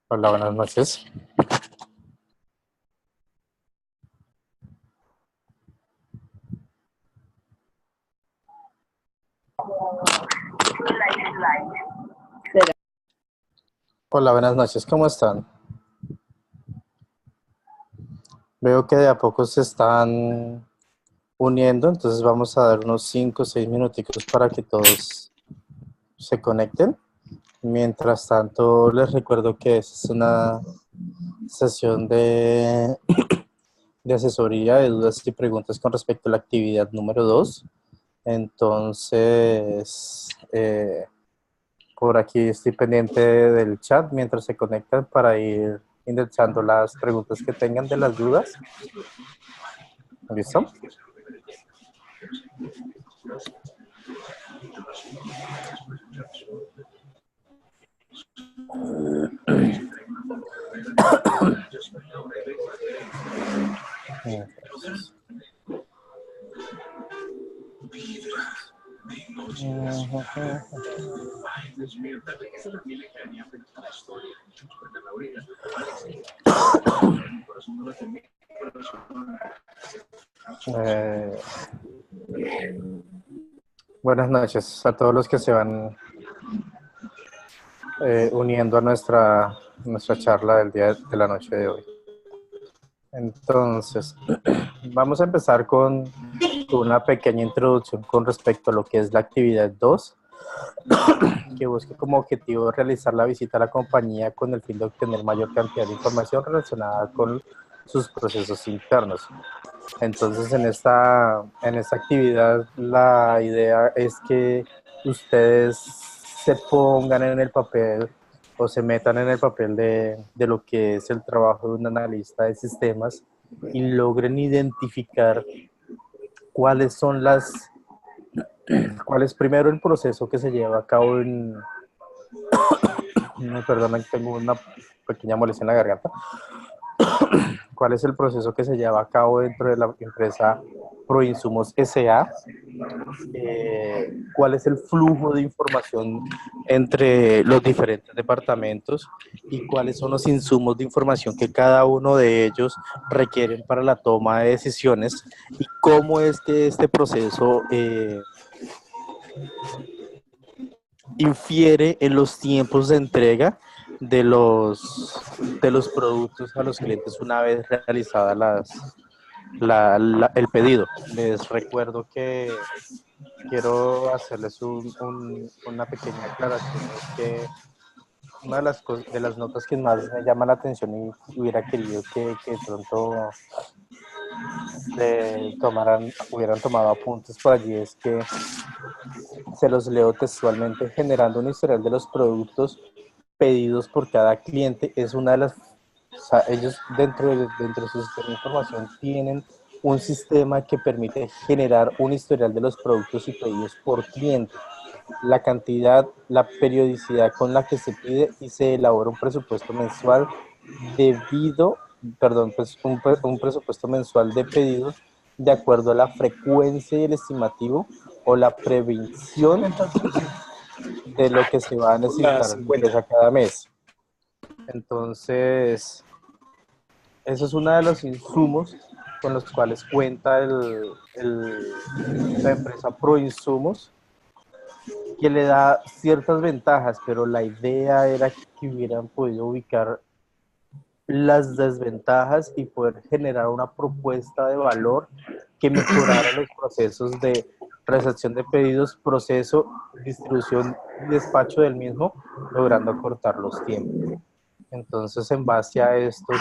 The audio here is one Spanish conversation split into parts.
Hola, buenas noches. Hola, buenas noches. ¿Cómo están? Veo que de a poco se están uniendo, entonces vamos a dar unos 5 o 6 minuticos para que todos se conecten. Mientras tanto, les recuerdo que esta es una sesión de asesoría de dudas y preguntas con respecto a la actividad número 2. Entonces, por aquí estoy pendiente del chat mientras se conectan para ir indexando las preguntas que tengan de las dudas. ¿Listo? Buenas noches a todos los que se van uniendo a nuestra charla del día de la noche de hoy. Entonces, vamos a empezar con una pequeña introducción con respecto a lo que es la actividad 2, que busca como objetivo realizar la visita a la compañía con el fin de obtener mayor cantidad de información relacionada con sus procesos internos. Entonces, en esta actividad, la idea es que ustedes se pongan en el papel o se metan en el papel de lo que es el trabajo de un analista de sistemas y logren identificar cuáles son cuál es primero el proceso que se lleva a cabo en... Perdón, tengo una pequeña molestia en la garganta. ¿Cuál es el proceso que se lleva a cabo dentro de la empresa Proinsumos S.A.? ¿Cuál es el flujo de información entre los diferentes departamentos y cuáles son los insumos de información que cada uno de ellos requieren para la toma de decisiones y cómo es que este proceso infiere en los tiempos de entrega de los productos a los clientes una vez realizada el pedido. Les recuerdo que quiero hacerles una pequeña aclaración, es que una de las notas que más me llama la atención y hubiera querido que de pronto hubieran tomado apuntes por allí es que se los leo textualmente: generando un historial de los productos pedidos por cada cliente. Es una de las, o sea, ellos dentro de su sistema de información tienen un sistema que permite generar un historial de los productos y pedidos por cliente, la cantidad, la periodicidad con la que se pide, y se elabora un presupuesto mensual pues un presupuesto mensual de pedidos de acuerdo a la frecuencia y el estimativo o la previsión de lo que se va a necesitar pues, a cada mes. Entonces, eso es uno de los insumos con los cuales cuenta la empresa Proinsumos, que le da ciertas ventajas, pero la idea era que hubieran podido ubicar las desventajas y poder generar una propuesta de valor que mejorara los procesos de recepción de pedidos, proceso, distribución y despacho del mismo, logrando acortar los tiempos. Entonces, en base a esto,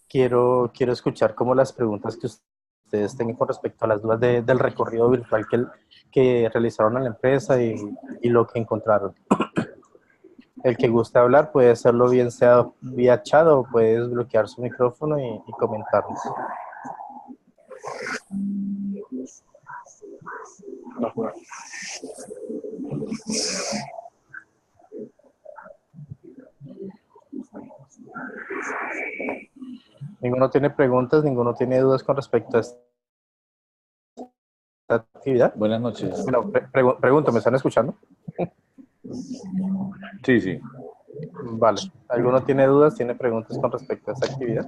quiero escuchar como las preguntas que ustedes tengan con respecto a las dudas del recorrido virtual que realizaron en la empresa y lo que encontraron. El que guste hablar puede hacerlo bien sea vía chat o puede desbloquear su micrófono y comentarnos. ¿Ninguno tiene preguntas? ¿Ninguno tiene dudas con respecto a esta actividad? Buenas noches. Bueno, pregunto, ¿me están escuchando? Sí, sí. Vale. ¿Alguno tiene dudas, tiene preguntas con respecto a esta actividad?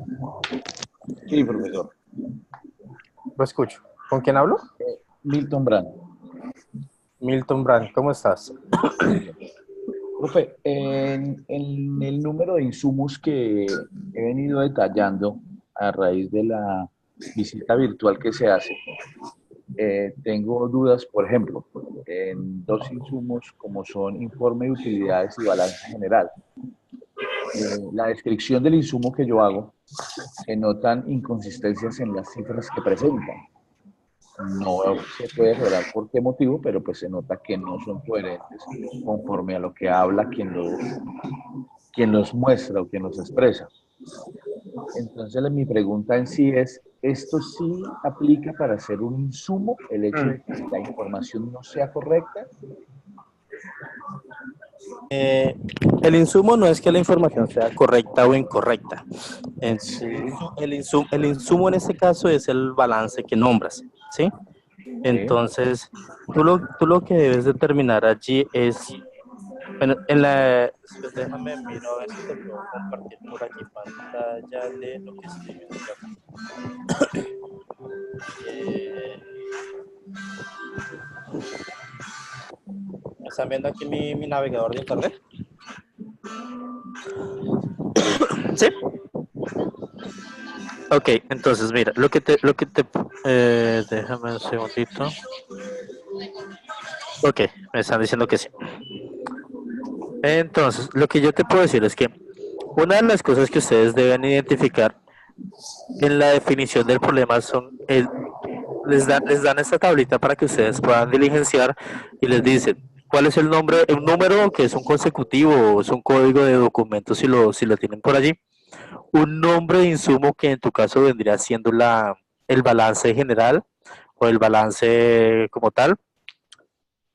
Sí, profesor. Lo escucho. ¿Con quién hablo? Milton Brand. Milton Brand, ¿cómo estás? Profe, en el número de insumos que he venido detallando a raíz de la visita virtual que se hace, tengo dudas, por ejemplo, en dos insumos como son informe de utilidades y balanza general. La descripción del insumo que yo hago, se notan inconsistencias en las cifras que presentan. No se puede revelar por qué motivo, pero pues se nota que no son coherentes conforme a lo que habla quien los muestra o quien los expresa. Entonces mi pregunta en sí es, ¿esto sí aplica para hacer un insumo, el hecho de que la información no sea correcta? El insumo no es que la información sea correcta o incorrecta. En sí, el insumo en este caso es el balance que nombras, ¿sí? ¿Sí? Entonces, tú lo que debes determinar allí es, bueno, en la, pues déjame miro a ver si te puedo compartir por aquí pantalla de lo que estoy viendo yo acá. Eh, ¿Están viendo aquí mi navegador de internet? ¿Sí? Ok, entonces mira, déjame un segundito. Ok, me están diciendo que sí. Entonces, lo que yo te puedo decir es que una de las cosas que ustedes deben identificar en la definición del problema les dan esta tablita para que ustedes puedan diligenciar y les dicen cuál es el nombre, un número que es un consecutivo o es un código de documento si lo tienen por allí, un nombre de insumo que en tu caso vendría siendo el balance general o el balance como tal,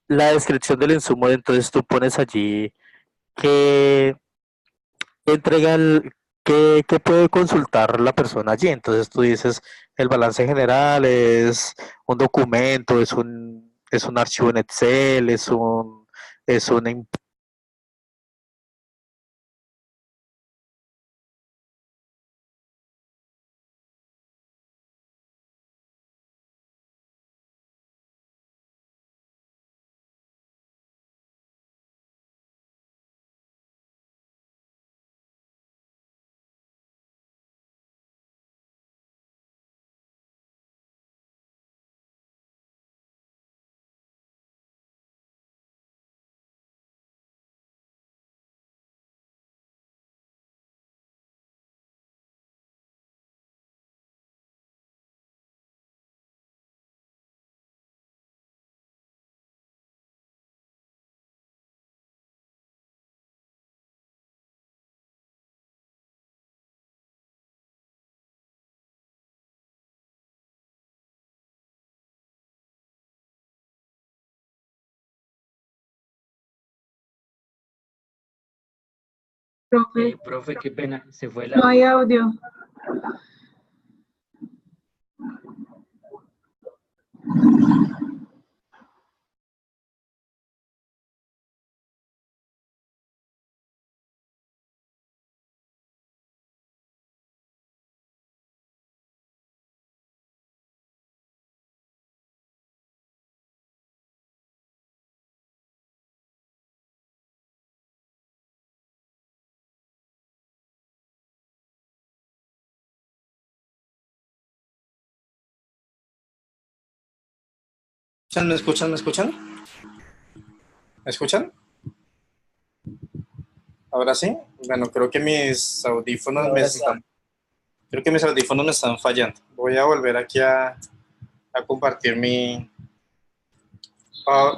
la descripción del insumo, entonces tú pones allí que entrega qué puede consultar la persona allí. Entonces tú dices, el balance general es un documento, es un archivo en Excel, es una Profe, Profe, qué pena, se fue el no hay audio. audio. ¿Me escuchan? ¿Me escuchan? ¿Me escuchan? Ahora sí. Bueno, creo que mis audífonos creo que mis audífonos me están fallando. Voy a volver aquí a compartir mi.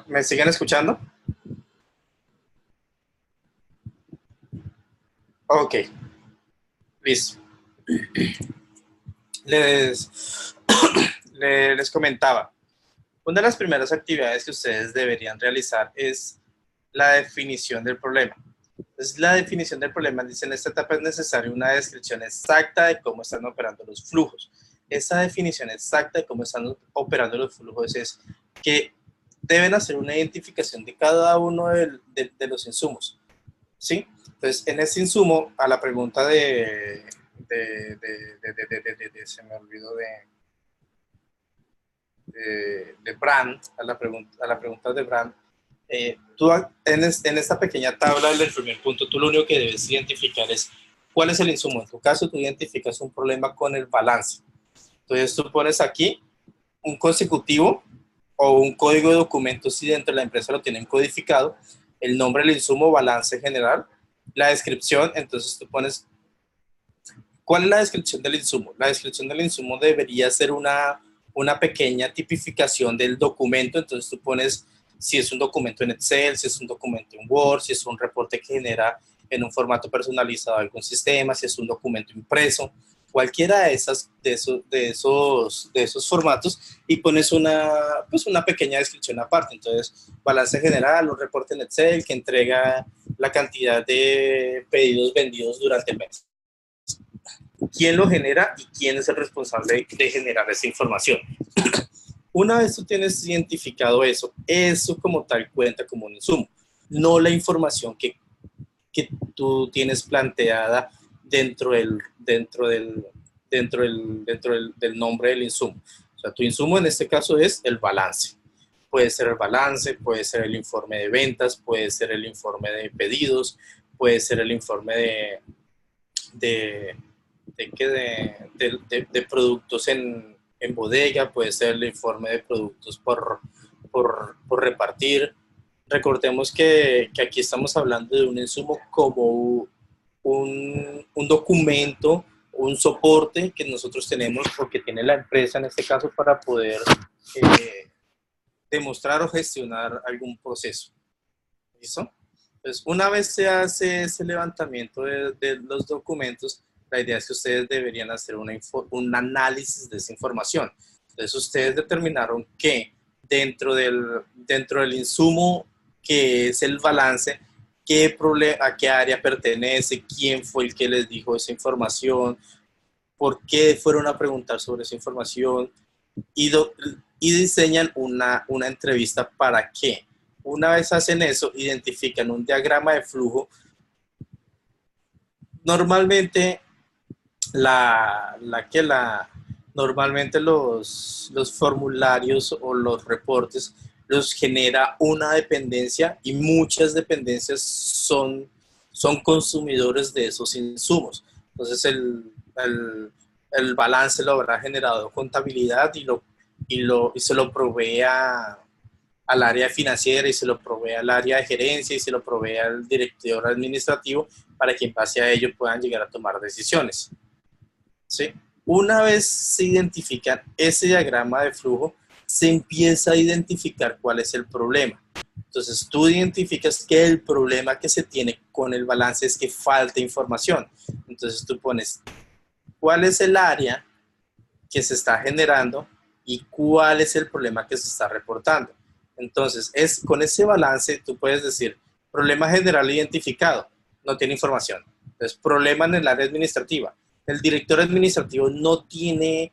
¿Me siguen escuchando? Ok, listo. Les, les comentaba. Una de las primeras actividades que ustedes deberían realizar es la definición del problema. Entonces, la definición del problema dice: en esta etapa es necesaria una descripción exacta de cómo están operando los flujos. Esa definición exacta de cómo están operando los flujos es que deben hacer una identificación de cada uno de los insumos. ¿sí? Entonces, en ese insumo, a la pregunta se me olvidó de Brand, a la pregunta de Brand, tú en esta pequeña tabla del primer punto, tú lo único que debes identificar es cuál es el insumo. En tu caso, tú identificas un problema con el balance. Entonces, tú pones aquí un consecutivo o un código de documentos si dentro de la empresa lo tienen codificado, el nombre del insumo, balance general, la descripción. Entonces, tú pones, ¿cuál es la descripción del insumo? La descripción del insumo debería ser una pequeña tipificación del documento. Entonces, tú pones si es un documento en Excel, si es un documento en Word, si es un reporte que genera en un formato personalizado algún sistema, si es un documento impreso, cualquiera de esos formatos, y pones una pequeña descripción aparte. Entonces, balance general, un reporte en Excel que entrega la cantidad de pedidos vendidos durante el mes. ¿Quién lo genera y quién es el responsable de generar esa información? Una vez tú tienes identificado eso, eso como tal cuenta como un insumo, no la información que tú tienes planteada del nombre del insumo. O sea, tu insumo en este caso es el balance. Puede ser el balance, puede ser el informe de ventas, puede ser el informe de pedidos, puede ser el informe de productos en bodega, puede ser el informe de productos por repartir. Recordemos que aquí estamos hablando de un insumo como un documento, un soporte que nosotros tenemos o que tiene la empresa en este caso para poder demostrar o gestionar algún proceso. ¿Listo? Entonces, una vez se hace ese levantamiento de los documentos, la idea es que ustedes deberían hacer un análisis de esa información. Entonces, ustedes determinaron que dentro del insumo, que es el balance, a qué área pertenece, quién fue el que les dijo esa información, por qué fueron a preguntar sobre esa información, y, y diseñan una entrevista para qué. Una vez hacen eso, identifican un diagrama de flujo. Normalmente, normalmente los formularios o los reportes los genera una dependencia, y muchas dependencias son consumidores de esos insumos. Entonces, el balance lo habrá generado contabilidad y se lo provee al área financiera, y se lo provee al área de gerencia, y se lo provee al director administrativo, para que en base a ello puedan llegar a tomar decisiones. ¿Sí? Una vez se identifica ese diagrama de flujo, se empieza a identificar cuál es el problema. Entonces, tú identificas que el problema que se tiene con el balance es que falta información. Entonces, tú pones cuál es el área que se está generando y cuál es el problema que se está reportando. Entonces, con ese balance tú puedes decir, problema general identificado, no tiene información. Entonces, problema en el área administrativa. El director administrativo no tiene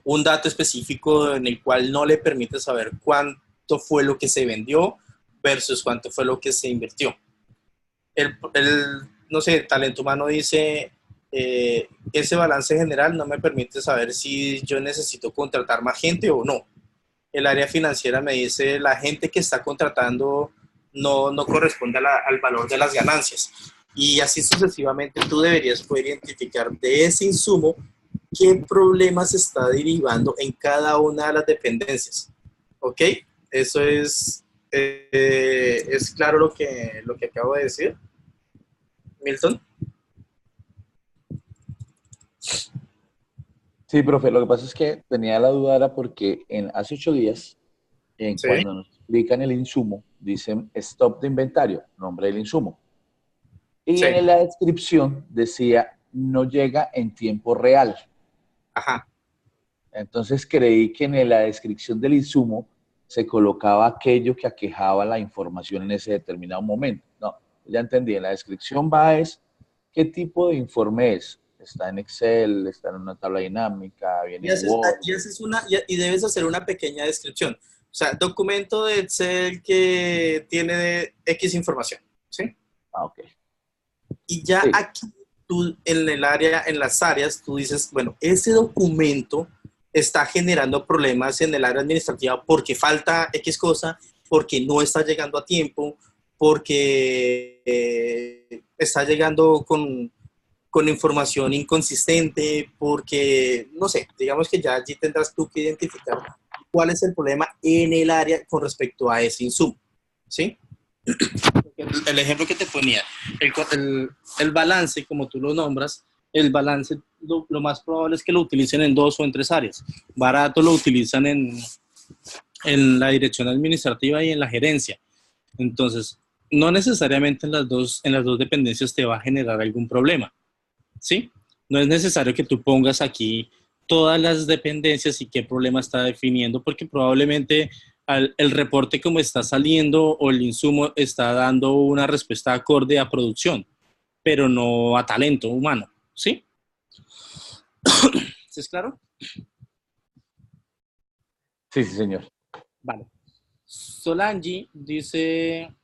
un dato específico en el cual no le permite saber cuánto fue lo que se vendió versus cuánto fue lo que se invirtió. No sé, talento humano dice, ese balance general no me permite saber si yo necesito contratar más gente o no. El área financiera me dice, la gente que está contratando no corresponde al valor de las ganancias. Y así sucesivamente tú deberías poder identificar de ese insumo qué problema se está derivando en cada una de las dependencias. ¿Ok? Eso es claro lo que acabo de decir, Milton. Sí, profe, lo que pasa es que tenía la duda era porque hace 8 días, Sí. cuando nos explican el insumo, dicen stop de inventario, nombre del insumo. Y Sí. en la descripción decía no llega en tiempo real. Ajá. Entonces creí que en la descripción del insumo se colocaba aquello que aquejaba la información en ese determinado momento. No, ya entendí, en la descripción es qué tipo de informe es. Está en Excel, está en una tabla dinámica, viene en Word. Y debes hacer una pequeña descripción. O sea, documento de Excel que tiene X información. ¿sí? Ok. Y ya Sí. aquí, tú en el área, en las áreas, tú dices, bueno, ese documento está generando problemas en el área administrativa porque falta X cosa, porque no está llegando a tiempo, porque está llegando con información inconsistente, porque, no sé, digamos que ya allí tendrás tú que identificar cuál es el problema en el área con respecto a ese insumo, ¿sí? El ejemplo que te ponía, el balance, como tú lo nombras, el balance lo más probable es que lo utilicen en 2 o en 3 áreas. Barato lo utilizan en la dirección administrativa y en la gerencia. Entonces, no necesariamente en las dos dependencias te va a generar algún problema, ¿sí? No es necesario que tú pongas aquí todas las dependencias y qué problema está definiendo, porque probablemente el reporte como está saliendo o el insumo está dando una respuesta acorde a producción, pero no a talento humano, ¿sí? ¿Sí es claro? Sí, sí, señor. Vale. Solange dice,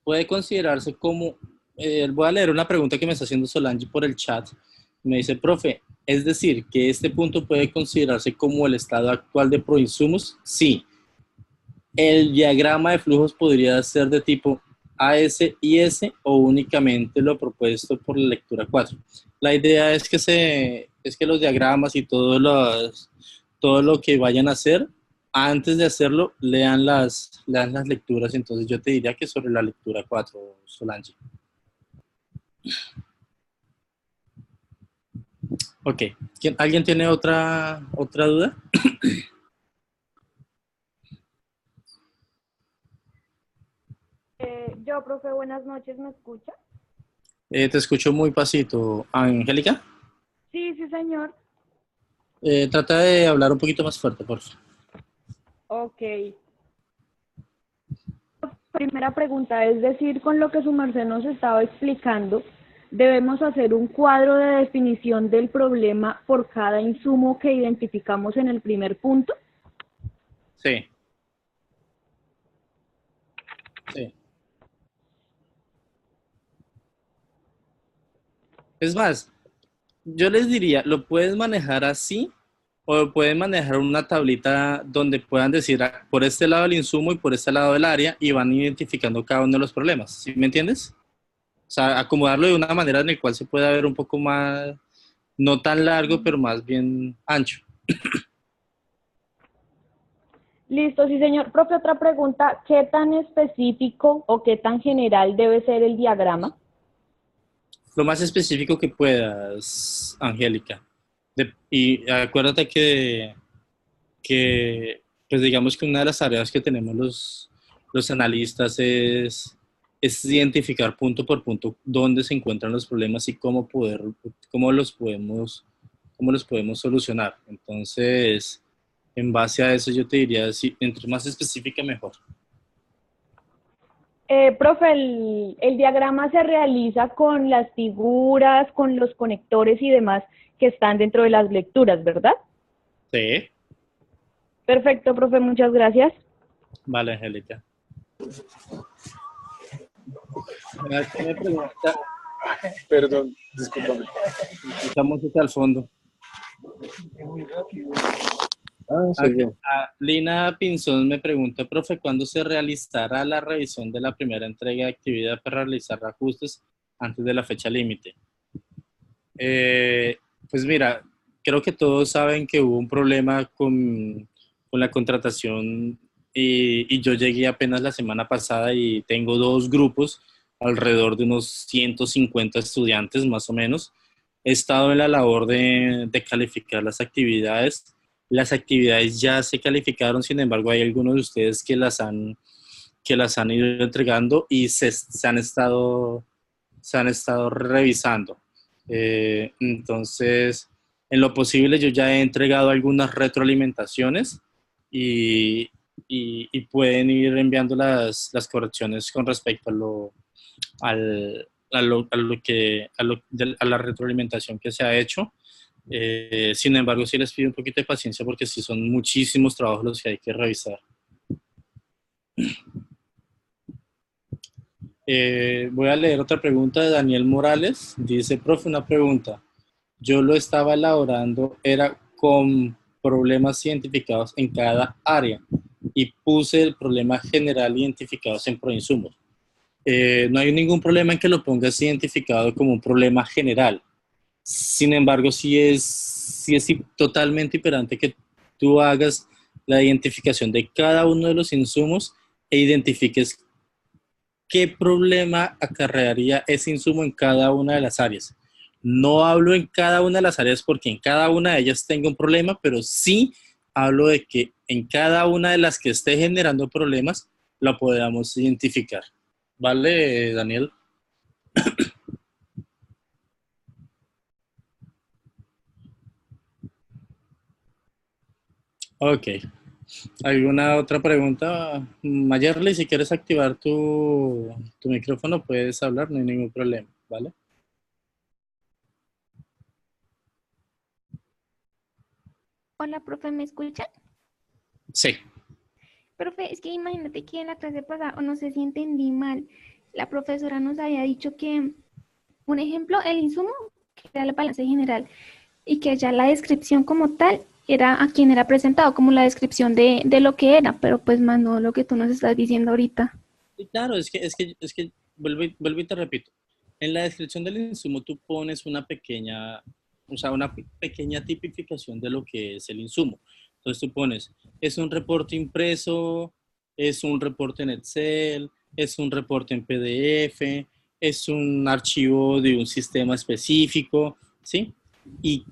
puede considerarse como, voy a leer una pregunta que me está haciendo Solange por el chat. Me dice, profe, es decir, que este punto puede considerarse como el estado actual de proinsumos. Sí, el diagrama de flujos podría ser de tipo AS-IS o únicamente lo propuesto por la lectura 4. La idea es que los diagramas y todo lo que vayan a hacer, antes de hacerlo, lean las lecturas. Entonces yo te diría que sobre la lectura 4, Solange. Ok. ¿Alguien tiene otra duda? Yo, profe, buenas noches, ¿me escucha? Te escucho muy pasito. Angélica, Sí, sí, señor. trata de hablar un poquito más fuerte, por favor. Ok. Primera pregunta, es decir, con lo que su merced nos estaba explicando, debemos hacer un cuadro de definición del problema por cada insumo que identificamos en el primer punto. Sí. Sí. Es más, yo les diría, lo puedes manejar así o lo pueden manejar una tablita donde puedan decir por este lado el insumo y por este lado el área y van identificando cada uno de los problemas. ¿Sí me entiendes? O sea, acomodarlo de una manera en la cual se pueda ver un poco más, no tan largo, pero más bien ancho. Listo, sí, señor. Profe, otra pregunta, ¿qué tan específico o qué tan general debe ser el diagrama? Lo más específico que puedas, Angélica. Y acuérdate que, pues digamos que una de las tareas que tenemos los analistas es identificar punto por punto dónde se encuentran los problemas y cómo los podemos solucionar. Entonces, en base a eso yo te diría, si, entre más específica, mejor. Profe, el diagrama se realiza con las figuras, con los conectores y demás que están dentro de las lecturas, ¿verdad? Sí, Perfecto, profe, muchas gracias. vale, Angélica. ¿Qué me pregunta? Perdón, discúlpame. Esa música al fondo. Soy yo. Lina Pinzón me pregunta, profe, ¿cuándo se realizará la revisión de la primera entrega de actividad para realizar ajustes antes de la fecha límite? Pues mira, creo que todos saben que hubo un problema con la contratación y yo llegué apenas la semana pasada y tengo 2 grupos, alrededor de unos 150 estudiantes más o menos. He estado en la labor de calificar las actividades. Las actividades ya se calificaron, sin embargo, hay algunos de ustedes que las han ido entregando y se han estado revisando. Entonces, en lo posible, yo ya he entregado algunas retroalimentaciones y, y pueden ir enviando las correcciones con respecto a la retroalimentación que se ha hecho. Sin embargo, sí les pido un poquito de paciencia porque sí son muchísimos trabajos los que hay que revisar. Voy a leer otra pregunta de Daniel Morales. Dice, profe, una pregunta. Yo lo estaba elaborando, era con problemas identificados en cada área y puse el problema general identificados en proinsumos. No hay ningún problema en que lo pongas identificado como un problema general. Sin embargo, sí es totalmente importante que tú hagas la identificación de cada uno de los insumos e identifiques qué problema acarrearía ese insumo en cada una de las áreas. No hablo en cada una de las áreas porque en cada una de ellas tengo un problema, pero sí hablo de que en cada una de las que esté generando problemas, la podamos identificar. ¿Vale, Daniel? Ok. ¿Alguna otra pregunta? Mayerly, si quieres activar tu micrófono, puedes hablar, no hay ningún problema, ¿vale? Hola, profe, ¿me escuchan? Sí. Profe, es que imagínate que en la clase pasada, o no sé si entendí mal, la profesora nos había dicho que, un ejemplo, el insumo, que era el balance general, y que ya la descripción como tal era a quien era presentado, como la descripción de lo que era, pero pues más no lo que tú nos estás diciendo ahorita. Sí, claro, es que vuelvo y te repito. En la descripción del insumo tú pones una pequeña tipificación de lo que es el insumo. Entonces tú pones, es un reporte impreso, es un reporte en Excel, es un reporte en PDF, es un archivo de un sistema específico, ¿sí? ¿Y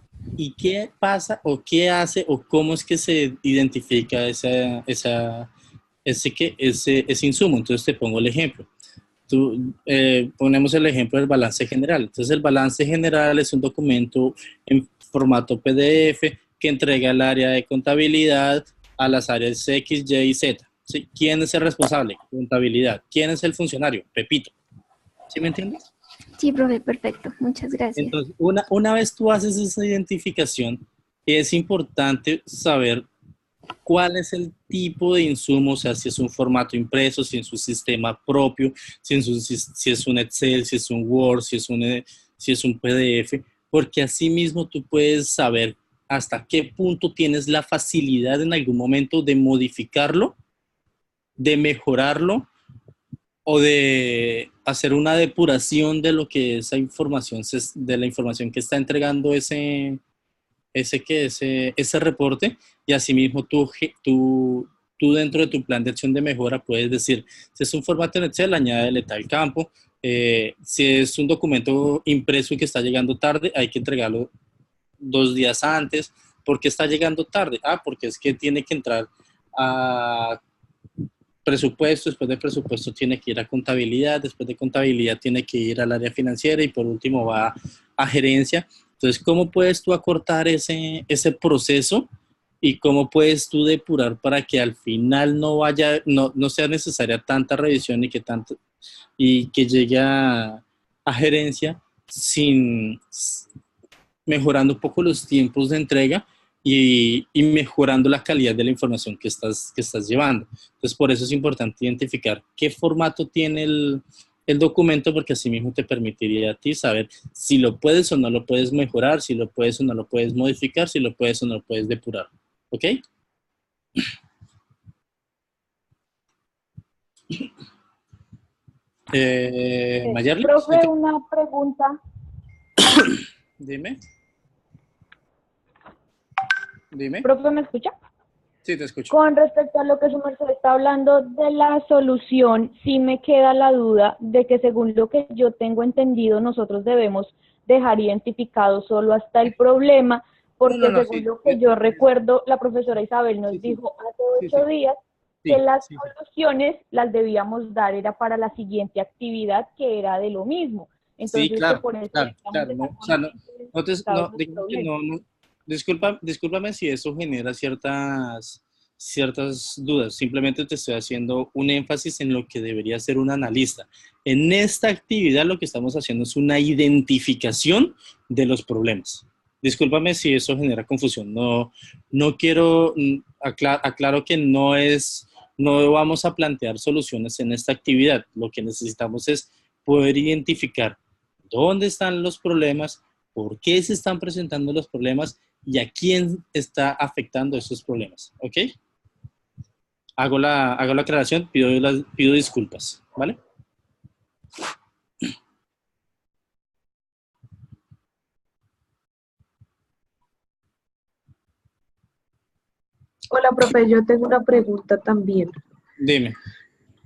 qué pasa o qué hace o cómo es que se identifica ese insumo? Entonces te pongo el ejemplo. Ponemos el ejemplo del balance general. Entonces el balance general es un documento en formato PDF que entrega el área de contabilidad a las áreas X, Y y Z. ¿Sí? ¿Quién es el responsable? Contabilidad. ¿Quién es el funcionario? Pepito. ¿Sí me entiendes? Sí, profe, perfecto. Muchas gracias. Entonces, una vez tú haces esa identificación, es importante saber cuál es el tipo de insumo, o sea, si es un formato impreso, si es un sistema propio, si es un Excel, si es un Word, si es un PDF, porque así mismo tú puedes saber hasta qué punto tienes la facilidad en algún momento de modificarlo, de mejorarlo o de hacer una depuración de lo que esa información, de la información que está entregando ese reporte, y asimismo tú dentro de tu plan de acción de mejora puedes decir, si es un formato en Excel, añádele tal campo, si es un documento impreso y que está llegando tarde, hay que entregarlo 2 días antes. ¿Por qué está llegando tarde? Porque es que tiene que entrar a presupuesto, después de presupuesto tiene que ir a contabilidad, después de contabilidad tiene que ir al área financiera y por último va a gerencia. Entonces, ¿cómo puedes tú acortar ese proceso y cómo puedes tú depurar para que al final no sea necesaria tanta revisión y que llegue a gerencia mejorando un poco los tiempos de entrega y mejorando la calidad de la información que estás llevando? Entonces, por eso es importante identificar qué formato tiene el documento, porque así mismo te permitiría a ti saber si lo puedes o no lo puedes mejorar, si lo puedes o no lo puedes modificar, si lo puedes o no lo puedes depurar. ¿Ok? Mayerly, Profe, una pregunta. Dime. Profe, ¿me escucha? Sí, te escucho. Con respecto a lo que su merced está hablando de la solución, sí me queda la duda de que según lo que yo tengo entendido, nosotros debemos dejar identificado solo hasta el problema, porque según lo que yo recuerdo, la profesora Isabel nos dijo hace 8 días que las soluciones las debíamos dar era para la siguiente actividad que era de lo mismo. Entonces, claro, que por eso discúlpame si eso genera ciertas dudas. Simplemente te estoy haciendo un énfasis en lo que debería ser un analista. En esta actividad lo que estamos haciendo es una identificación de los problemas. Discúlpame si eso genera confusión. No quiero, aclaro que no es no vamos a plantear soluciones en esta actividad. Lo que necesitamos es poder identificar dónde están los problemas, por qué se están presentando los problemas y a quién está afectando esos problemas. ¿Ok? Hago la aclaración, pido disculpas, ¿vale? Hola, profe, yo tengo una pregunta también. Dime.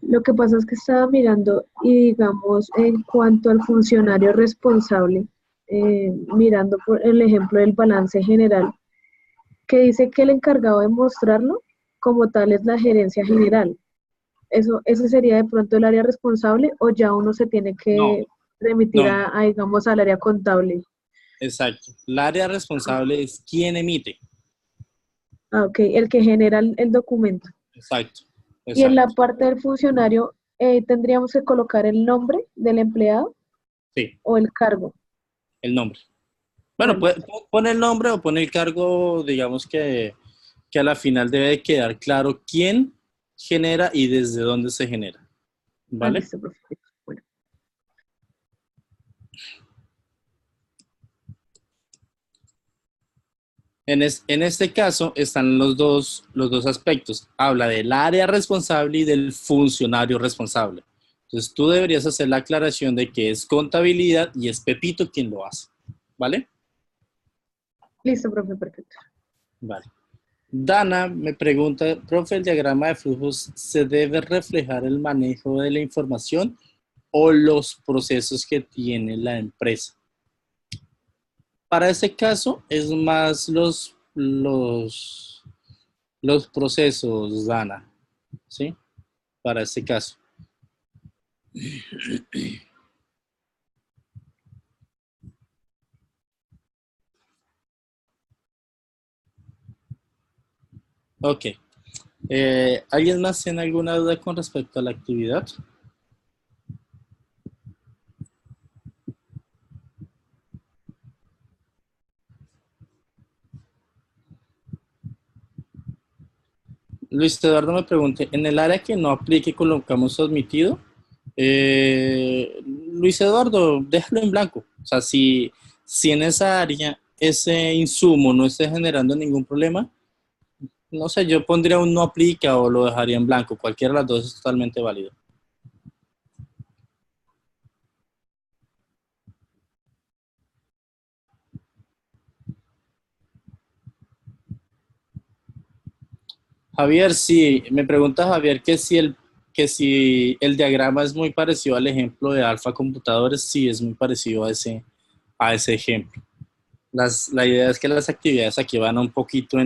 Lo que pasa es que estaba mirando y digamos en cuanto al funcionario responsable, mirando por el ejemplo del balance general, que dice que el encargado de mostrarlo como tal es la gerencia general. ¿Ese sería de pronto el área responsable o ya uno se tiene que remitir No. digamos, al área contable? Exacto. El área responsable es quien emite. Ah, ok, el que genera el documento. Exacto. Y en la parte del funcionario, ¿tendríamos que colocar el nombre del empleado Sí, o el cargo? el nombre. Bueno, pone el nombre o pone el cargo, digamos que a la final debe quedar claro quién genera y desde dónde se genera. ¿Vale? Listo, profe. Bueno. En este caso están los dos aspectos. Habla del área responsable y del funcionario responsable. Entonces tú deberías hacer la aclaración de que es contabilidad y es Pepito quien lo hace. ¿Vale? Listo, profe, perfecto. Vale. Dana me pregunta, profe, ¿el diagrama de flujos se debe reflejar el manejo de la información o los procesos que tiene la empresa? Para ese caso es más los procesos, Dana, ¿sí? Para ese caso. Ok. ¿Alguien más tiene alguna duda con respecto a la actividad? Luis Eduardo me pregunta, ¿en el área que no aplique colocamos admitido? Luis Eduardo, déjalo en blanco. O sea, si en esa área ese insumo no esté generando ningún problema, no sé, yo pondría un no aplica o lo dejaría en blanco. Cualquiera de las dos es totalmente válido. Javier, sí, me pregunta Javier que si el diagrama es muy parecido al ejemplo de Alfa Computadores, sí, es muy parecido a ese ejemplo. La idea es que las actividades aquí van un poquito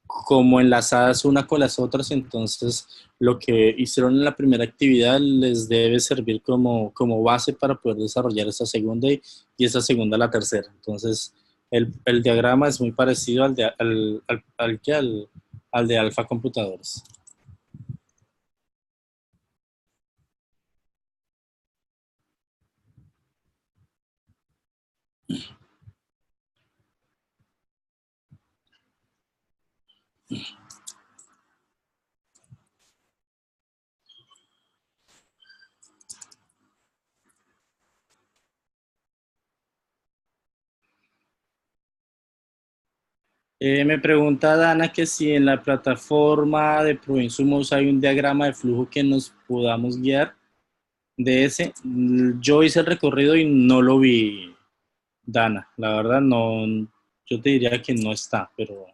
como enlazadas una con las otras, entonces lo que hicieron en la primera actividad les debe servir como base para poder desarrollar esa segunda y esa segunda la tercera. Entonces, el diagrama es muy parecido al de Alfa Computadores. Me pregunta Dana que si en la plataforma de ProInsumos hay un diagrama de flujo que nos podamos guiar de ese. Yo hice el recorrido y no lo vi, Dana. La verdad no, yo te diría que no está, pero...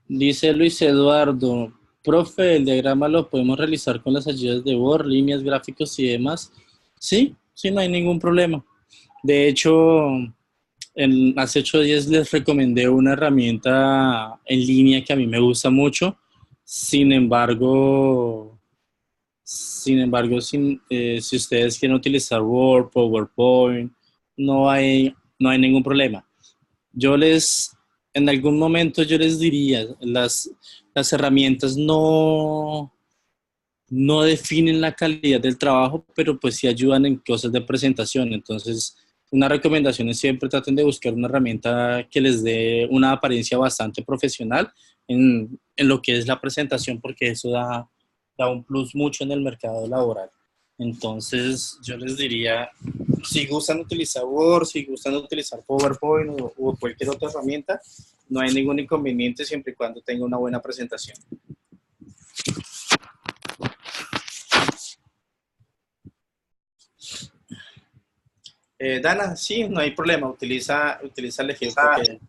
Dice Luis Eduardo, profe, el diagrama lo podemos realizar con las ayudas de Word, líneas, gráficos y demás. Sí, no hay ningún problema. De hecho, hace 8 días les recomendé una herramienta en línea que a mí me gusta mucho. Sin embargo, si ustedes quieren utilizar Word, PowerPoint, no hay ningún problema. En algún momento yo les diría, las herramientas no definen la calidad del trabajo, pero pues sí ayudan en cosas de presentación. Entonces, una recomendación es siempre traten de buscar una herramienta que les dé una apariencia bastante profesional en lo que es la presentación, porque eso da un plus mucho en el mercado laboral. Entonces, yo les diría, si gustan utilizar Word, si gustan utilizar PowerPoint o cualquier otra herramienta, no hay ningún inconveniente siempre y cuando tenga una buena presentación. Dana, sí, no hay problema, utiliza el ejemplo que...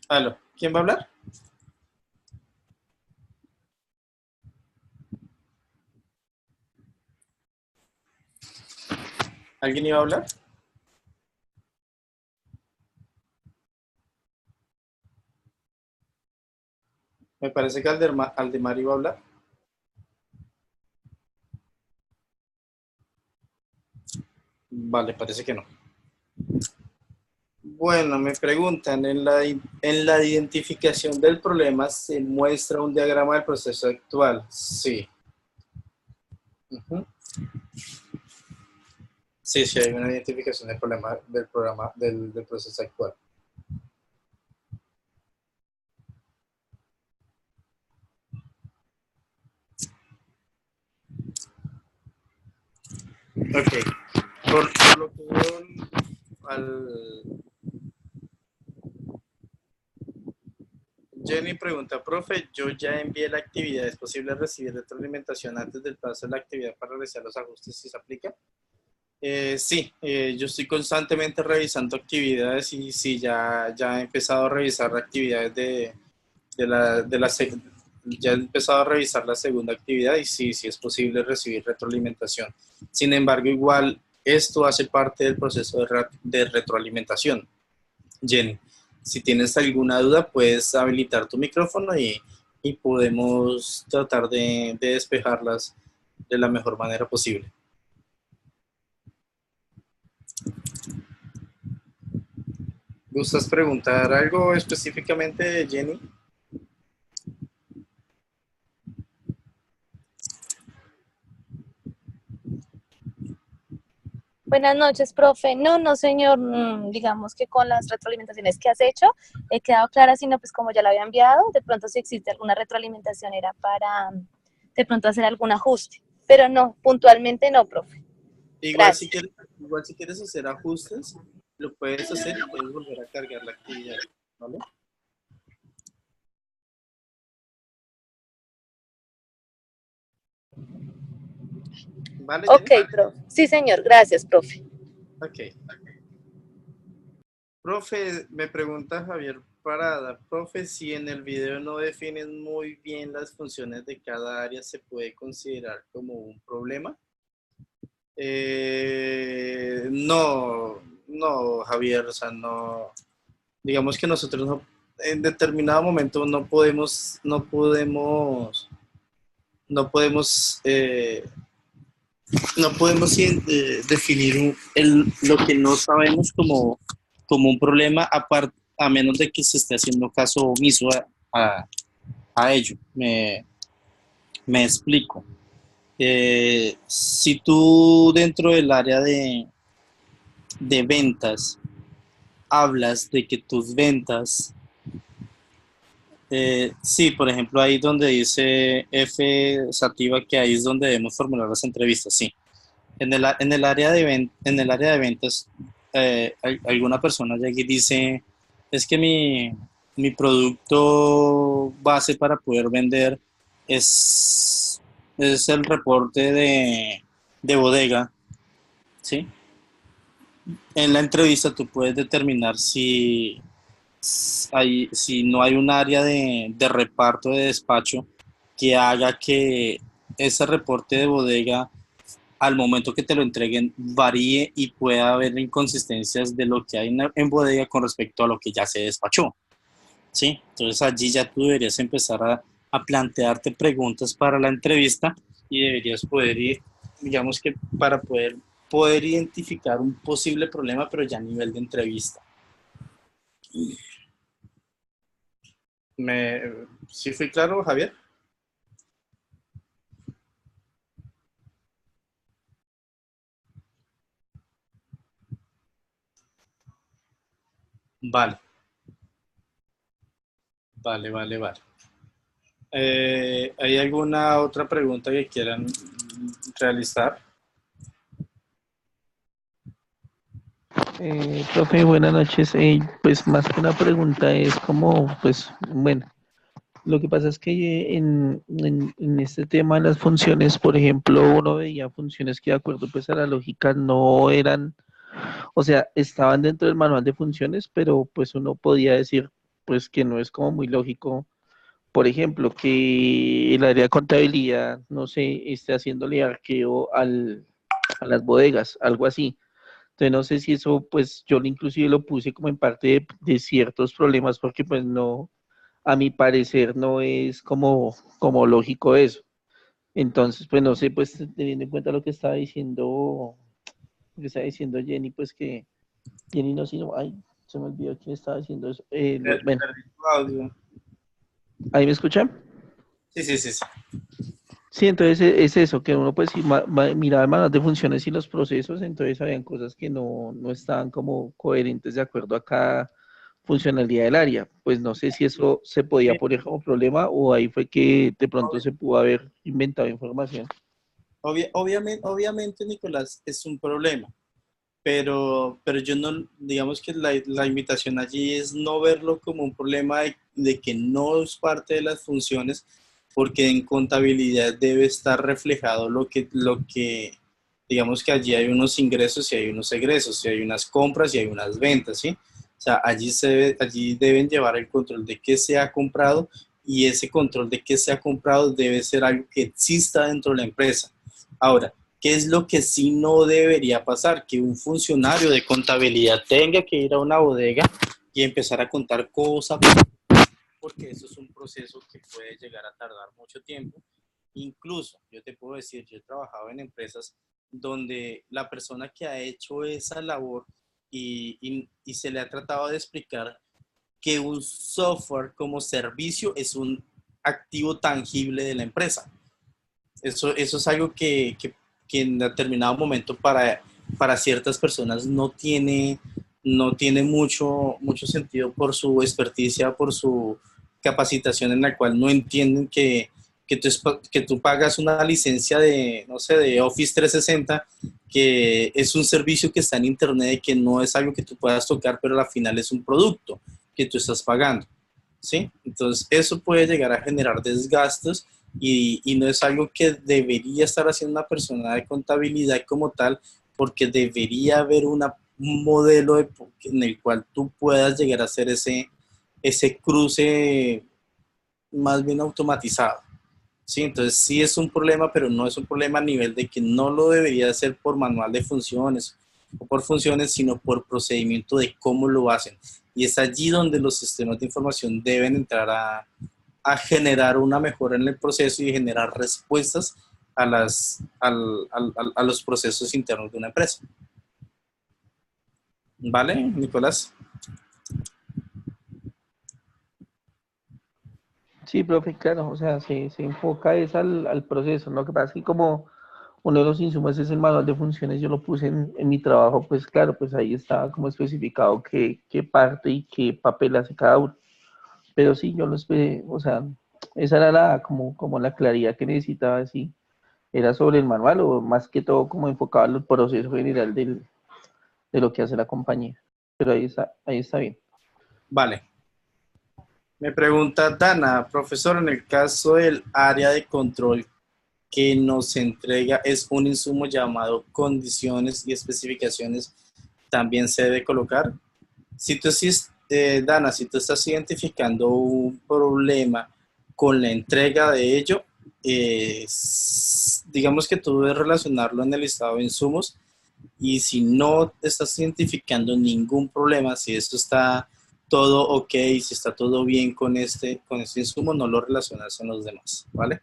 Aló, ¿quién va a hablar? ¿Alguien iba a hablar? Me parece que Aldemar iba a hablar. Vale, parece que no. Bueno, me preguntan, en la identificación del problema se muestra un diagrama del proceso actual. Sí. Sí, sí, hay una identificación del problema del programa del proceso actual. Ok. Por lo que veo Jenny pregunta, profe, yo ya envié la actividad, ¿es posible recibir retroalimentación antes del plazo de la actividad para realizar los ajustes si se aplica? Sí, yo estoy constantemente revisando actividades y sí, ya he empezado a revisar actividades ya he empezado a revisar la segunda actividad y sí, sí es posible recibir retroalimentación. Sin embargo, igual esto hace parte del proceso de retroalimentación. Jenny, si tienes alguna duda, puedes habilitar tu micrófono y podemos tratar de despejarlas de la mejor manera posible. ¿Gustas preguntar algo específicamente, Jenny? Buenas noches, profe. No, señor. Digamos que con las retroalimentaciones que has hecho, he quedado clara, sino pues como ya la había enviado, de pronto si existe alguna retroalimentación era para de pronto hacer algún ajuste. Pero no, puntualmente no, profe. Igual si quieres hacer ajustes, lo puedes hacer y puedes volver a cargar la actividad, ¿vale? ¿Vale, Ok, Jenny? profe. Sí, señor. Gracias, profe. Ok. Profe, me pregunta Javier Parada, profe, si en el video no definen muy bien las funciones de cada área, ¿se puede considerar como un problema? No, Javier, o sea, no, digamos que nosotros no, en determinado momento no podemos definir lo que no sabemos como un problema, a menos de que se esté haciendo caso omiso a ello. Me explico. Si tú dentro del área de ventas hablas de que tus ventas, sí, por ejemplo, ahí donde dice F Sativa, que ahí es donde debemos formular las entrevistas, sí. En el área en el área de ventas, alguna persona llega y dice, es que mi producto base para poder vender es el reporte de bodega, ¿sí? En la entrevista tú puedes determinar si no hay un área de reparto de despacho que haga que ese reporte de bodega al momento que te lo entreguen varíe y pueda haber inconsistencias de lo que hay en bodega con respecto a lo que ya se despachó, ¿sí? Entonces allí ya tú deberías empezar a plantearte preguntas para la entrevista y deberías poder ir, digamos que para poder identificar un posible problema, pero ya a nivel de entrevista. ¿Sí fui claro, Javier? Vale. Vale. ¿Hay alguna otra pregunta que quieran realizar? Profe, buenas noches. Pues más que una pregunta es como, pues, bueno, lo que pasa es que en este tema de las funciones, por ejemplo, uno veía funciones que de acuerdo pues a la lógica no eran, o sea, estaban dentro del manual de funciones, pero pues uno podía decir pues que no es como muy lógico. Por ejemplo, que el área de contabilidad, no sé, esté haciéndole arqueo a las bodegas, algo así. Entonces no sé si eso, pues yo inclusive lo puse como en parte de ciertos problemas, porque pues no, a mi parecer no es como lógico eso. Entonces, pues no sé, pues teniendo en cuenta lo que estaba diciendo Jenny, pues que Jenny no, sino, ay, se me olvidó quién estaba diciendo eso. Bueno, Perdí tu audio. ¿ahí me escuchan? Sí. Sí, entonces es eso, que uno pues si miraba el manual de funciones y los procesos, entonces habían cosas que no estaban como coherentes de acuerdo a cada funcionalidad del área. Pues no sé si eso se podía poner como problema o ahí fue que de pronto se pudo haber inventado información. Obviamente, Nicolás, es un problema, pero yo no, digamos que la invitación allí es no verlo como un problema de que no es parte de las funciones, porque en contabilidad debe estar reflejado lo que, digamos que allí hay unos ingresos y hay unos egresos, y hay unas compras y hay unas ventas, ¿sí? O sea, allí deben llevar el control de qué se ha comprado, y ese control de qué se ha comprado debe ser algo que exista dentro de la empresa. Ahora, ¿qué es lo que sí no debería pasar? Que un funcionario de contabilidad tenga que ir a una bodega y empezar a contar cosas, porque eso es un proceso que puede llegar a tardar mucho tiempo. Incluso, yo te puedo decir, yo he trabajado en empresas donde la persona que ha hecho esa labor y se le ha tratado de explicar que un software como servicio es un activo tangible de la empresa. Eso es algo que en determinado momento para ciertas personas no tiene mucho sentido por su experticia, por su capacitación, en la cual no entienden que tú pagas una licencia de, no sé, de Office 360, que es un servicio que está en Internet y que no es algo que tú puedas tocar, pero al final es un producto que tú estás pagando, ¿sí? Entonces, eso puede llegar a generar desgastos, y no es algo que debería estar haciendo una persona de contabilidad como tal, porque debería haber un modelo en el cual tú puedas llegar a hacer ese cruce más bien automatizado. Sí, entonces sí es un problema, pero no es un problema a nivel de que no lo debería hacer por manual de funciones o por funciones, sino por procedimiento de cómo lo hacen. Y es allí donde los sistemas de información deben entrar a generar una mejora en el proceso y generar respuestas a los procesos internos de una empresa. ¿Vale, Nicolás? Sí, profe, claro, o sea, se enfoca es al proceso, ¿no? Lo que pasa es que como uno de los insumos es el manual de funciones, yo lo puse en mi trabajo, pues claro, pues ahí estaba como especificado qué parte y qué papel hace cada uno. Pero sí, yo lo esperé, o sea, esa era como la claridad que necesitaba, sí, era sobre el manual o más que todo como enfocado al proceso general de lo que hace la compañía. Pero ahí está bien. Vale. Me pregunta Dana, profesor, en el caso del área de control que nos entrega es un insumo llamado condiciones y especificaciones, ¿también se debe colocar? Si tú Dana, si tú estás identificando un problema con la entrega de ello, digamos que tú debes relacionarlo en el listado de insumos, y si no estás identificando ningún problema, si esto está todo ok, si está todo bien con este insumo, no lo relacionas con los demás, ¿vale?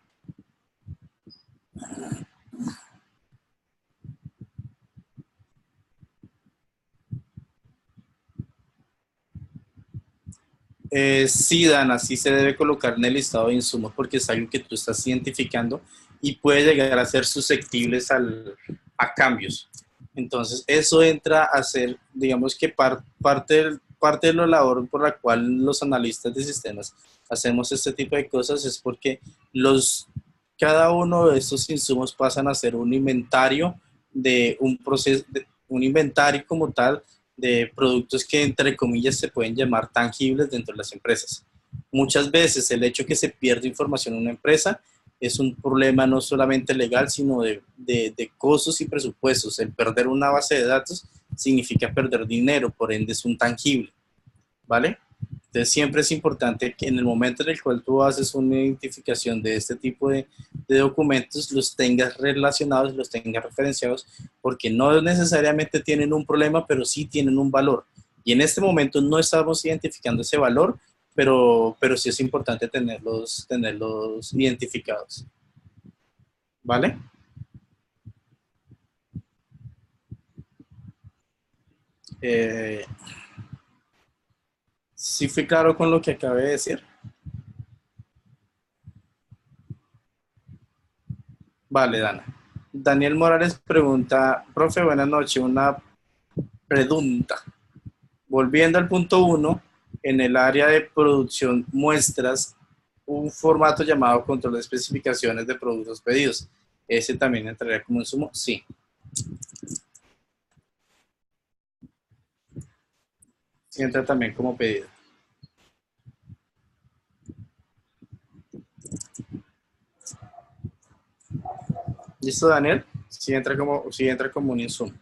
Sí, Dana, sí se debe colocar en el listado de insumos, porque es algo que tú estás identificando y puede llegar a ser susceptibles a cambios. Entonces, eso entra a ser, digamos que parte parte de la labor por la cual los analistas de sistemas hacemos este tipo de cosas es porque cada uno de estos insumos pasan a ser un inventario de un proceso, un inventario como tal de productos que entre comillas se pueden llamar tangibles dentro de las empresas. Muchas veces el hecho que se pierde información en una empresa es un problema no solamente legal, sino de costos y presupuestos. El perder una base de datos significa perder dinero, por ende es un tangible, ¿vale? Entonces siempre es importante que en el momento en el cual tú haces una identificación de este tipo de documentos, los tengas relacionados, los tengas referenciados, porque no necesariamente tienen un problema, pero sí tienen un valor. Y en este momento no estamos identificando ese valor, pero sí es importante tenerlos identificados. ¿Vale? ¿Sí fui claro con lo que acabé de decir? Vale, Dana. Daniel Morales pregunta, profe, buenas noches, una pregunta. Volviendo al punto 1, en el área de producción muestras un formato llamado control de especificaciones de productos pedidos. ¿Ese también entraría como insumo? Sí. Sí entra también como pedido. ¿Listo, Daniel? Sí entra como un insumo.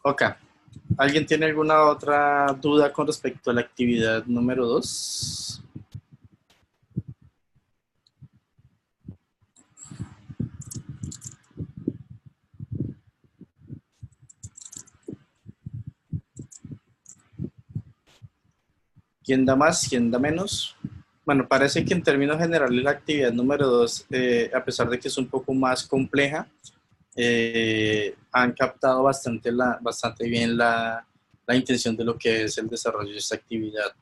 Ok. ¿Alguien tiene alguna otra duda con respecto a la actividad número 2? ¿Quién da más? ¿Quién da menos? Bueno, parece que en términos generales la actividad número 2, a pesar de que es un poco más compleja, han captado bastante bien la intención de lo que es el desarrollo de esta actividad.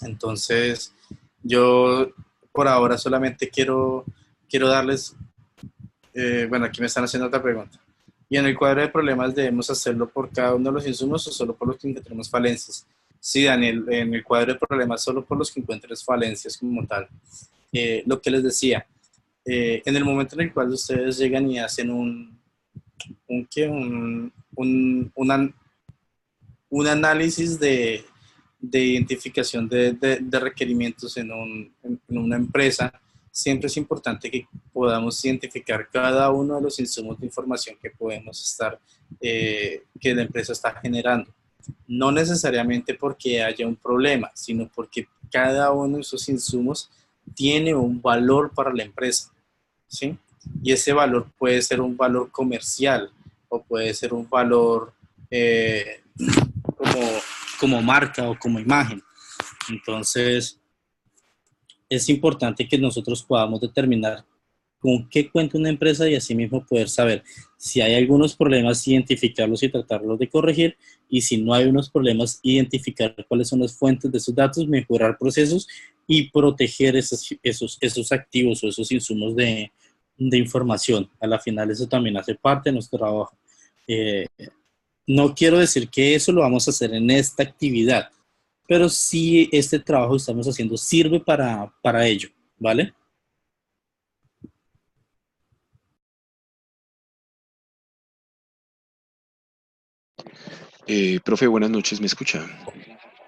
Entonces, yo por ahora solamente quiero darles, bueno, aquí me están haciendo otra pregunta. ¿Y en el cuadro de problemas debemos hacerlo por cada uno de los insumos o solo por los que encontremos falencias? Sí, Daniel, en el cuadro de problemas solo por los que encuentres falencias como tal. Lo que les decía, en el momento en el cual ustedes llegan y hacen un análisis de identificación de requerimientos en una empresa, siempre es importante que podamos identificar cada uno de los insumos de información que podemos estar, que la empresa está generando. No necesariamente porque haya un problema, sino porque cada uno de esos insumos tiene un valor para la empresa, ¿sí? Y ese valor puede ser un valor comercial o puede ser un valor como marca o como imagen. Entonces, es importante que nosotros podamos determinar con qué cuenta una empresa y así mismo poder saber si hay algunos problemas, identificarlos y tratarlos de corregir, y si no hay unos problemas, identificar cuáles son las fuentes de esos datos, mejorar procesos y proteger esos activos o esos insumos de información. A la final eso también hace parte de nuestro trabajo. No quiero decir que eso lo vamos a hacer en esta actividad, pero sí este trabajo que estamos haciendo sirve para ello, ¿vale? Profe, buenas noches, ¿me escucha?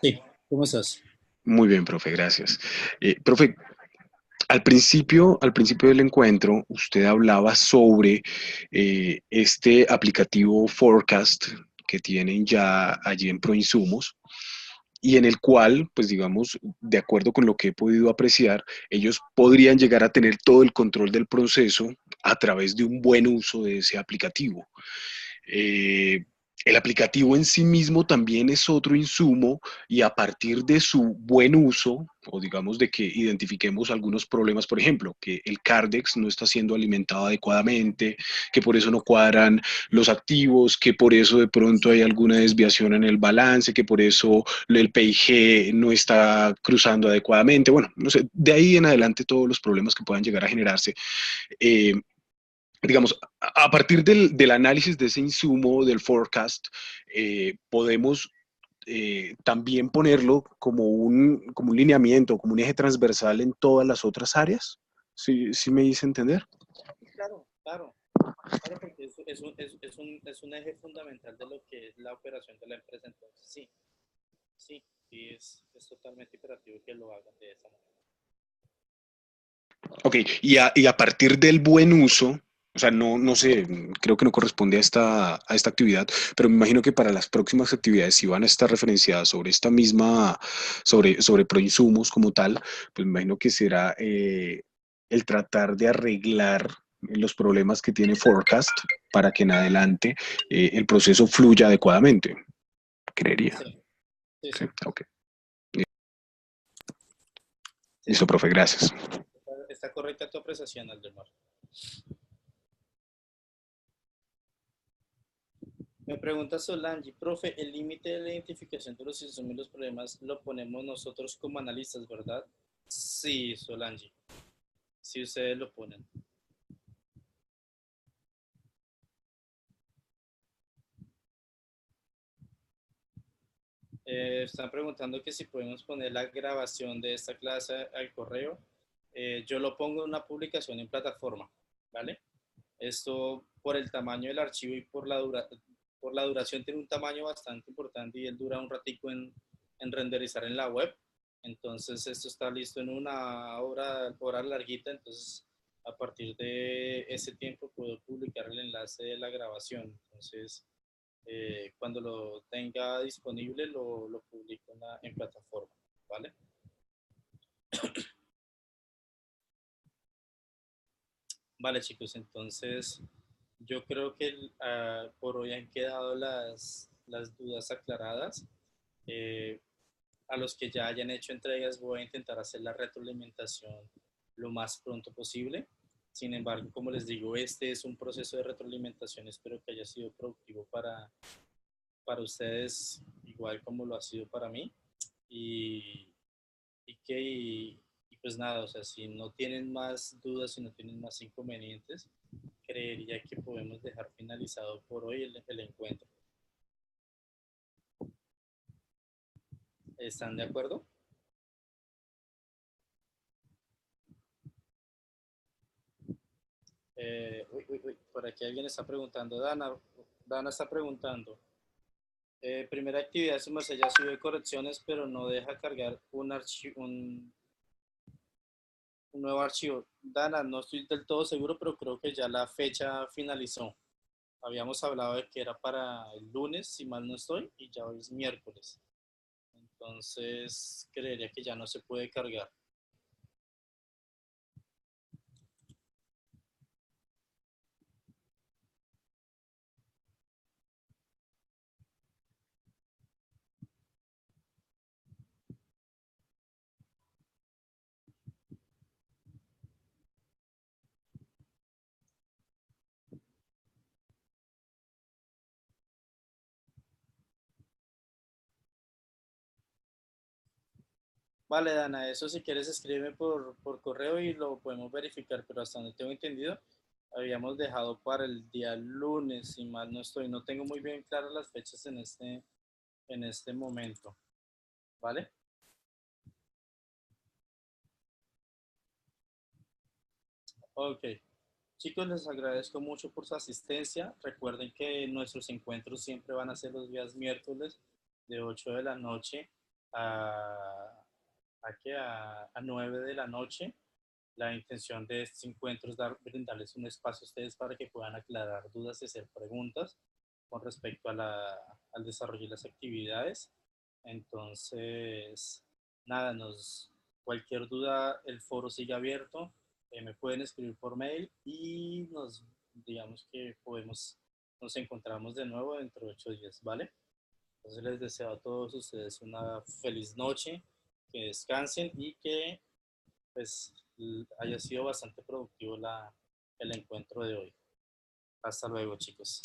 Sí, ¿cómo estás? Muy bien, profe, gracias. Profe, al principio del encuentro, usted hablaba sobre este aplicativo Forecast que tienen ya allí en Proinsumos y en el cual, pues digamos, de acuerdo con lo que he podido apreciar, ellos podrían llegar a tener todo el control del proceso a través de un buen uso de ese aplicativo. el aplicativo en sí mismo también es otro insumo y a partir de su buen uso, o digamos de que identifiquemos algunos problemas, por ejemplo, que el Cardex no está siendo alimentado adecuadamente, que por eso no cuadran los activos, que por eso de pronto hay alguna desviación en el balance, que por eso el PIG no está cruzando adecuadamente. Bueno, no sé, de ahí en adelante todos los problemas que puedan llegar a generarse. Eh, digamos, a partir del análisis de ese insumo, del forecast, podemos también ponerlo como un lineamiento, como un eje transversal en todas las otras áreas. ¿Sí, sí me hice entender? Claro, claro. Claro, porque es un eje fundamental de lo que es la operación de la empresa. Entonces, sí, sí, sí es totalmente imperativo que lo hagan de esa manera. Ok, y a partir del buen uso, o sea, no sé, creo que no corresponde a esta actividad, pero me imagino que para las próximas actividades, si van a estar referenciadas sobre esta misma, sobre proinsumos como tal, pues me imagino que será el tratar de arreglar los problemas que tiene Forecast para que en adelante el proceso fluya adecuadamente, creería. Sí, sí, Sí, sí. ok. Sí, Listo, sí. profe, gracias. Está correcta tu apreciación, Aldemar. Me pregunta Solange, profe, el límite de la identificación de los insumos y los problemas lo ponemos nosotros como analistas, ¿verdad? Sí, Solange. Sí, ustedes lo ponen. Están preguntando que si podemos poner la grabación de esta clase al correo. Yo lo pongo en una publicación en plataforma, ¿vale? Esto por el tamaño del archivo y por la duración tiene un tamaño bastante importante y él dura un ratico en renderizar en la web. Entonces esto está listo en una hora larguita, entonces a partir de ese tiempo puedo publicar el enlace de la grabación. Entonces cuando lo tenga disponible lo publico en plataforma, ¿vale? Vale, chicos, entonces yo creo que por hoy han quedado las dudas aclaradas. Eh, a los que ya hayan hecho entregas voy a intentar hacer la retroalimentación lo más pronto posible. Sin embargo, como les digo, este es un proceso de retroalimentación. Espero que haya sido productivo para ustedes, igual como lo ha sido para mí. Y, y pues nada, o sea, si no tienen más dudas, si no tienen más inconvenientes, creería que podemos dejar finalizado por hoy el encuentro. ¿Están de acuerdo? Por aquí alguien está preguntando, Dana está preguntando. Primera actividad, su merced ya sube correcciones, pero no deja cargar un nuevo archivo. Dana, no estoy del todo seguro, pero creo que ya la fecha finalizó. Habíamos hablado de que era para el lunes, si mal no estoy, y ya hoy es miércoles. Entonces, creería que ya no se puede cargar. Vale, Dana, eso si quieres escríbeme por correo y lo podemos verificar, pero hasta donde tengo entendido, habíamos dejado para el día lunes, si mal no estoy. No tengo muy bien claras las fechas en este momento, ¿vale? Ok. Chicos, les agradezco mucho por su asistencia. Recuerden que nuestros encuentros siempre van a ser los días miércoles de 8 de la noche a 9 de la noche. La intención de este encuentro es brindarles un espacio a ustedes para que puedan aclarar dudas y hacer preguntas con respecto al desarrollo de las actividades. Entonces, nada, cualquier duda, el foro sigue abierto. Me pueden escribir por mail y digamos que podemos nos encontramos de nuevo dentro de 8 días, ¿vale? Entonces les deseo a todos ustedes una feliz noche, que descansen y que pues haya sido bastante productivo el encuentro de hoy. Hasta luego, chicos.